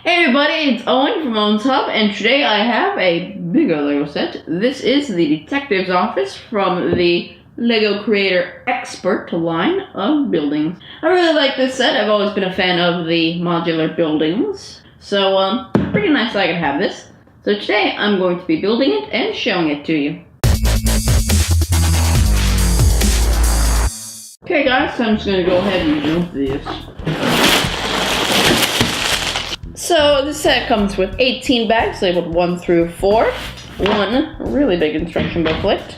Hey everybody, it's Owen from Owen's Hub, and today I have a bigger Lego set. This is the Detective's Office from the Lego Creator Expert line of buildings. I really like this set. I've always been a fan of the modular buildings, so pretty nice that I can have this. So today I'm going to be building it and showing it to you. Okay guys, so I'm just going to go ahead and build this. So this set comes with 18 bags labeled 1 through 4, one really big instruction booklet,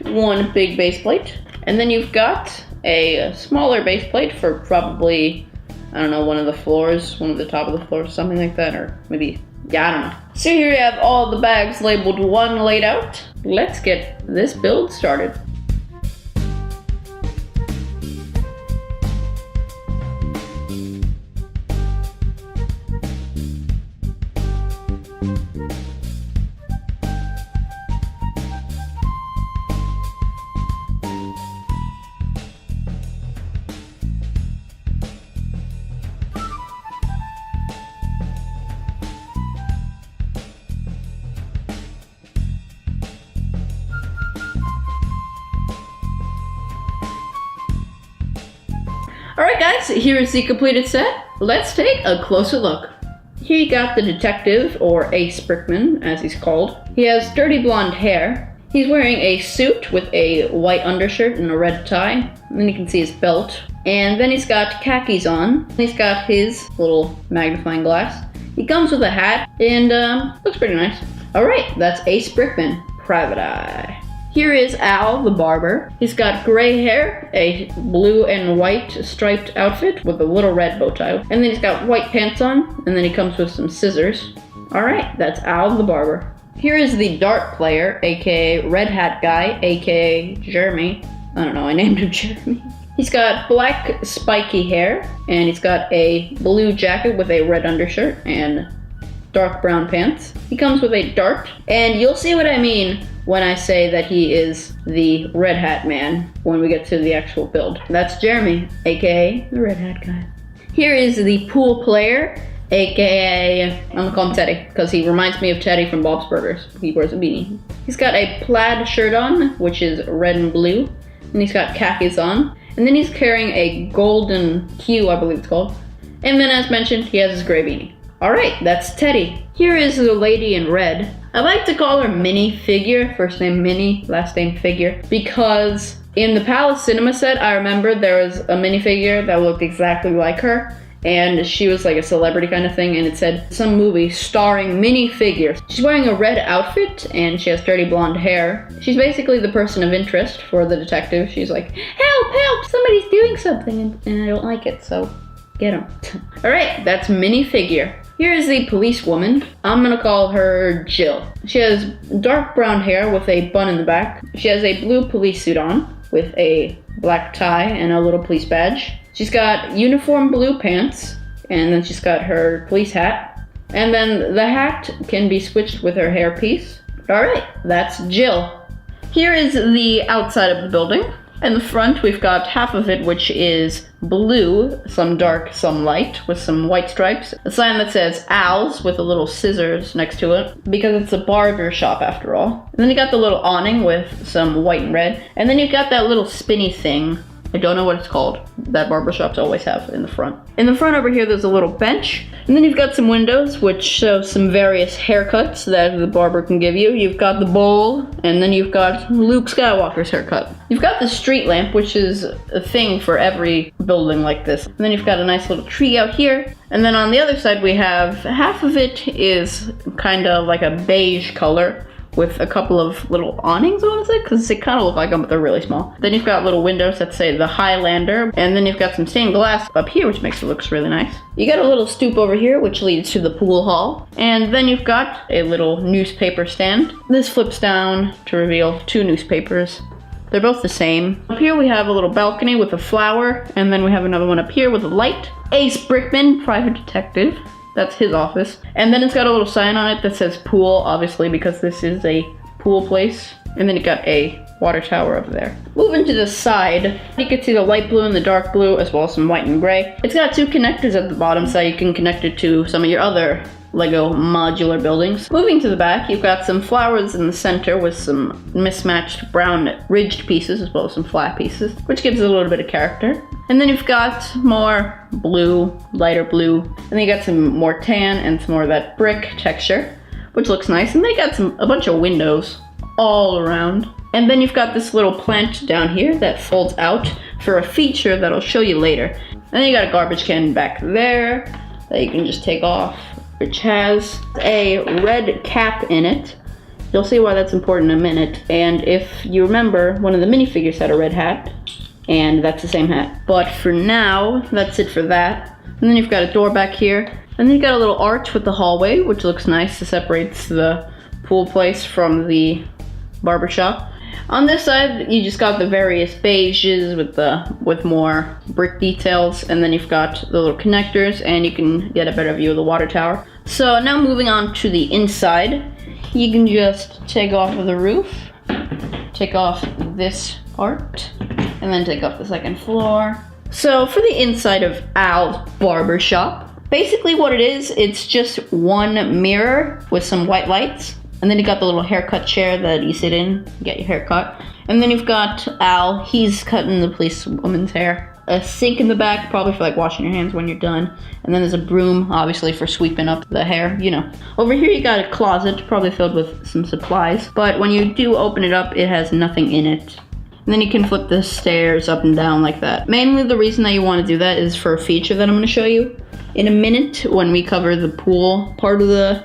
one big base plate, and then you've got a smaller base plate for probably, I don't know, one of the floors, one of the top of the floors, something like that, or maybe, yeah, I don't know. So here you have all the bags labeled 1 laid out. Let's get this build started. Alright guys, here is the completed set. Let's take a closer look. Here you got the detective, or Ace Brickman, as he's called. He has dirty blonde hair. He's wearing a suit with a white undershirt and a red tie. And then you can see his belt. And then he's got khakis on. He's got his little magnifying glass. He comes with a hat, and looks pretty nice. Alright, that's Ace Brickman, Private Eye. Here is Al, the barber. He's got gray hair, a blue and white striped outfit with a little red bow tie. And then he's got white pants on, and then he comes with some scissors. Alright, that's Al, the barber. Here is the dart player, aka Red Hat Guy, aka Jeremy. I don't know, I named him Jeremy. He's got black spiky hair, and he's got a blue jacket with a red undershirt and dark brown pants. He comes with a dart, and you'll see what I mean when I say that he is the Red Hat Man when we get to the actual build. That's Jeremy, aka the Red Hat Guy. Here is the pool player, aka, I'm gonna call him Teddy, because he reminds me of Teddy from Bob's Burgers. He wears a beanie. He's got a plaid shirt on, which is red and blue, and he's got khakis on, and then he's carrying a golden Q, I believe it's called, and then as mentioned, he has his gray beanie. Alright, that's Teddy. Here is the lady in red. I like to call her minifigure, first name Minnie, last name Figure, because in the Palace Cinema set, I remember there was a minifigure that looked exactly like her, and she was like a celebrity kind of thing, and it said some movie starring minifigure. She's wearing a red outfit, and she has dirty blonde hair. She's basically the person of interest for the detective. She's like, help, help, somebody's doing something, and I don't like it, so get him. Alright, that's minifigure. Here is the policewoman. I'm gonna call her Jill. She has dark brown hair with a bun in the back. She has a blue police suit on with a black tie and a little police badge. She's got uniform blue pants, and then she's got her police hat. And then the hat can be switched with her hairpiece. Alright, that's Jill. Here is the outside of the building. In the front, we've got half of it, which is blue, some dark, some light, with some white stripes. A sign that says Al's with a little scissors next to it, because it's a barber shop after all. And then you got the little awning with some white and red. And then you've got that little spinny thing. I don't know what it's called, that barber shops always have in the front. In the front over here, there's a little bench. And then you've got some windows, which show some various haircuts that the barber can give you. You've got the bowl, and then you've got Luke Skywalker's haircut. You've got the street lamp, which is a thing for every building like this. And then you've got a nice little tree out here. And then on the other side, we have half of it is kind of like a beige color, with a couple of little awnings, I want to say, because they kind of look like them, but they're really small. Then you've got little windows that say the Highlander, and then you've got some stained glass up here, which makes it look really nice. You got a little stoop over here, which leads to the pool hall, and then you've got a little newspaper stand. This flips down to reveal 2 newspapers. They're both the same. Up here we have a little balcony with a flower, and then we have another one up here with a light. Ace Brickman, Private Detective. That's his office. And then it's got a little sign on it that says pool, obviously, because this is a pool place. And then it got a water tower over there. Moving to the side, you can see the light blue and the dark blue, as well as some white and gray. It's got 2 connectors at the bottom, so you can connect it to some of your other Lego modular buildings. Moving to the back, you've got some flowers in the center with some mismatched brown ridged pieces, as well as some flat pieces, which gives it a little bit of character. And then you've got more blue, lighter blue, and then you got some more tan and some more of that brick texture, which looks nice. And they got a bunch of windows all around. And then you've got this little plant down here that folds out for a feature that I'll show you later. And then you got a garbage can back there that you can just take off, which has a red cap in it. You'll see why that's important in a minute. And if you remember, one of the minifigures had a red hat, and that's the same hat. But for now, that's it for that. And then you've got a door back here. And then you've got a little arch with the hallway, which looks nice. It separates the pool place from the barber shop. On this side, you just got the various beiges with more brick details, and then you've got the little connectors, and you can get a better view of the water tower. So now moving on to the inside, you can just take off of the roof, take off this part, and then take off the second floor. So for the inside of Al's barber shop, basically what it is, it's just one mirror with some white lights. And then you got the little haircut chair that you sit in, get your hair cut. And then you've got Al, he's cutting the policewoman's hair. A sink in the back, probably for like washing your hands when you're done. And then there's a broom, obviously for sweeping up the hair, you know. Over here you got a closet, probably filled with some supplies. But when you do open it up, it has nothing in it. And then you can flip the stairs up and down like that. Mainly the reason that you want to do that is for a feature that I'm going to show you in a minute when we cover the pool part of the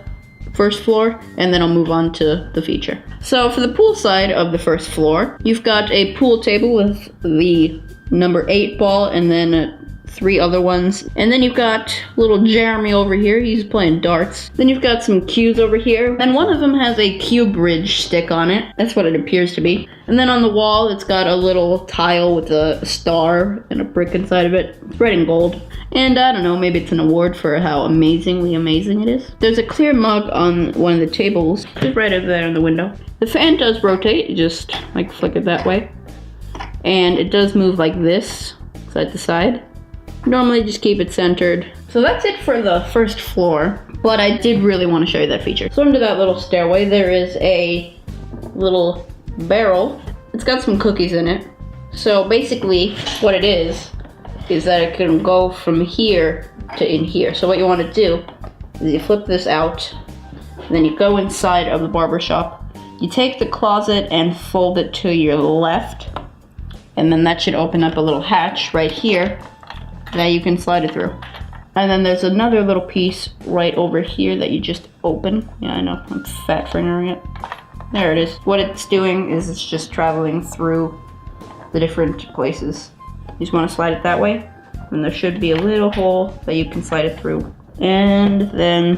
first floor, and then I'll move on to the feature. So for the pool side of the first floor, you've got a pool table with the number 8 ball and then 3 other ones. And then you've got little Jeremy over here, he's playing darts. Then you've got some cues over here, and one of them has a cue bridge stick on it. That's what it appears to be. And then on the wall, it's got a little tile with a star and a brick inside of it. It's red and gold. And I don't know, maybe it's an award for how amazingly amazing it is. There's a clear mug on one of the tables, just right over there in the window. The fan does rotate, you just like flick it that way. And it does move like this, side to side. Normally just keep it centered. So that's it for the first floor, but I did really want to show you that feature. So under that little stairway, there is a little barrel. It's got some cookies in it. So basically what it is that it can go from here to in here. So what you want to do is you flip this out, and then you go inside of the barber shop. You take the closet and fold it to your left, and then that should open up a little hatch right here that you can slide it through. And then there's another little piece right over here that you just open. Yeah, I know, I'm fat fingering it. There it is. What it's doing is it's just traveling through the different places. You just want to slide it that way, and there should be a little hole that you can slide it through. And then,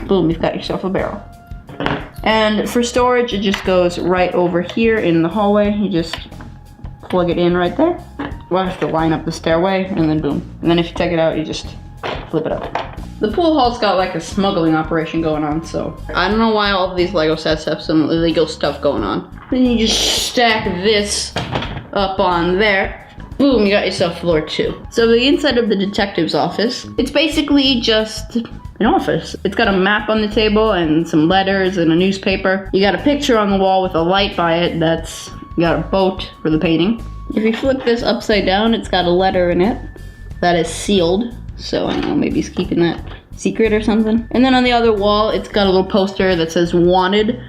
boom, you've got yourself a barrel. And for storage, it just goes right over here in the hallway. You just plug it in right there. We'll have to line up the stairway, and then boom. And then if you take it out, you just flip it up. The pool hall's got like a smuggling operation going on, so I don't know why all of these Lego sets have some illegal stuff going on. Then you just stack this up on there. Boom, you got yourself floor 2. So the inside of the detective's office, it's basically just an office. It's got a map on the table and some letters and a newspaper. You got a picture on the wall with a light by it you got a boat for the painting. If you flip this upside down, it's got a letter in it that is sealed. So I don't know, maybe he's keeping that secret or something. And then on the other wall, it's got a little poster that says wanted.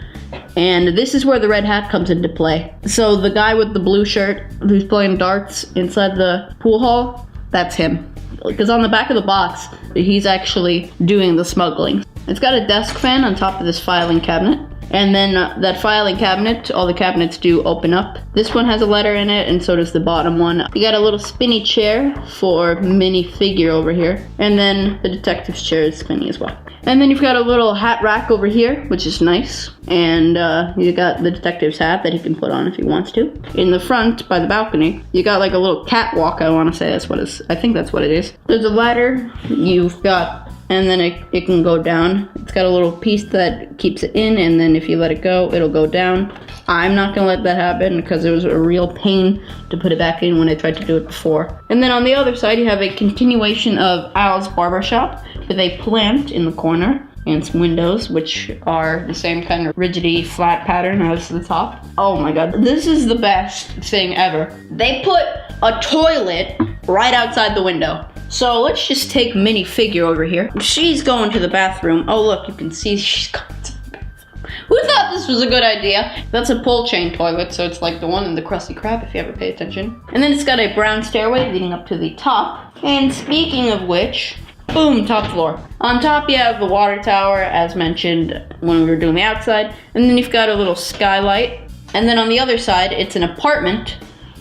And this is where the red hat comes into play. So the guy with the blue shirt who's playing darts inside the pool hall, that's him. Because on the back of the box, he's actually doing the smuggling. It's got a desk fan on top of this filing cabinet. And then that filing cabinet, all the cabinets do open up. This one has a letter in it, and so does the bottom one. You got a little spinny chair for minifigure over here. And then the detective's chair is spinny as well. And then you've got a little hat rack over here, which is nice. And you got the detective's hat that he can put on if he wants to. In the front, by the balcony, you got like a little catwalk, I want to say that's what it is. I think that's what it is. There's a ladder you've got, and then it can go down. It's got a little piece that keeps it in, and then if you let it go, it'll go down. I'm not gonna let that happen because it was a real pain to put it back in when I tried to do it before. And then on the other side, you have a continuation of Al's barber shop with a plant in the corner and some windows, which are the same kind of rigidy flat pattern as the top. Oh my god, this is the best thing ever. They put a toilet right outside the window. So let's just take minifigure over here. She's going to the bathroom. Oh look, you can see she's going to the bathroom. Who thought this was a good idea? That's a pull chain toilet, so it's like the one in the Krusty Krab if you ever pay attention. And then it's got a brown stairway leading up to the top. And speaking of which, boom, top floor. On top you have the water tower, as mentioned when we were doing the outside. And then you've got a little skylight. And then on the other side, it's an apartment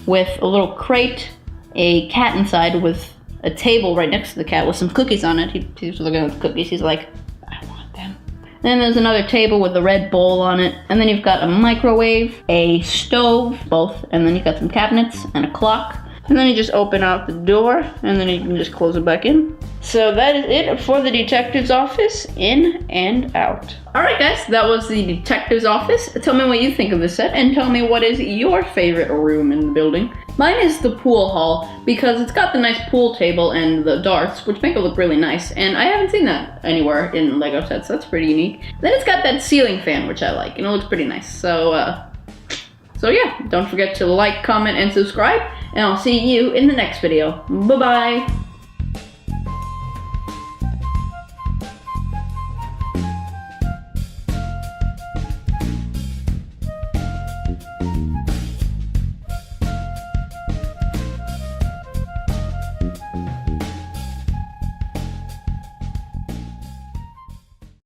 with a little crate, a cat inside with a table right next to the cat with some cookies on it. He's looking at the cookies, he's like, I want them. Then there's another table with a red bowl on it. And then you've got a microwave, a stove, both. And then you've got some cabinets and a clock. And then you just open out the door, and then you can just close it back in. So that is it for the detective's office, in and out. Alright guys, that was the detective's office. Tell me what you think of the set, and tell me what is your favorite room in the building. Mine is the pool hall, because it's got the nice pool table and the darts, which make it look really nice. And I haven't seen that anywhere in LEGO sets, so that's pretty unique. Then it's got that ceiling fan, which I like, and it looks pretty nice. So yeah, don't forget to like, comment, and subscribe, and I'll see you in the next video. Bye-bye!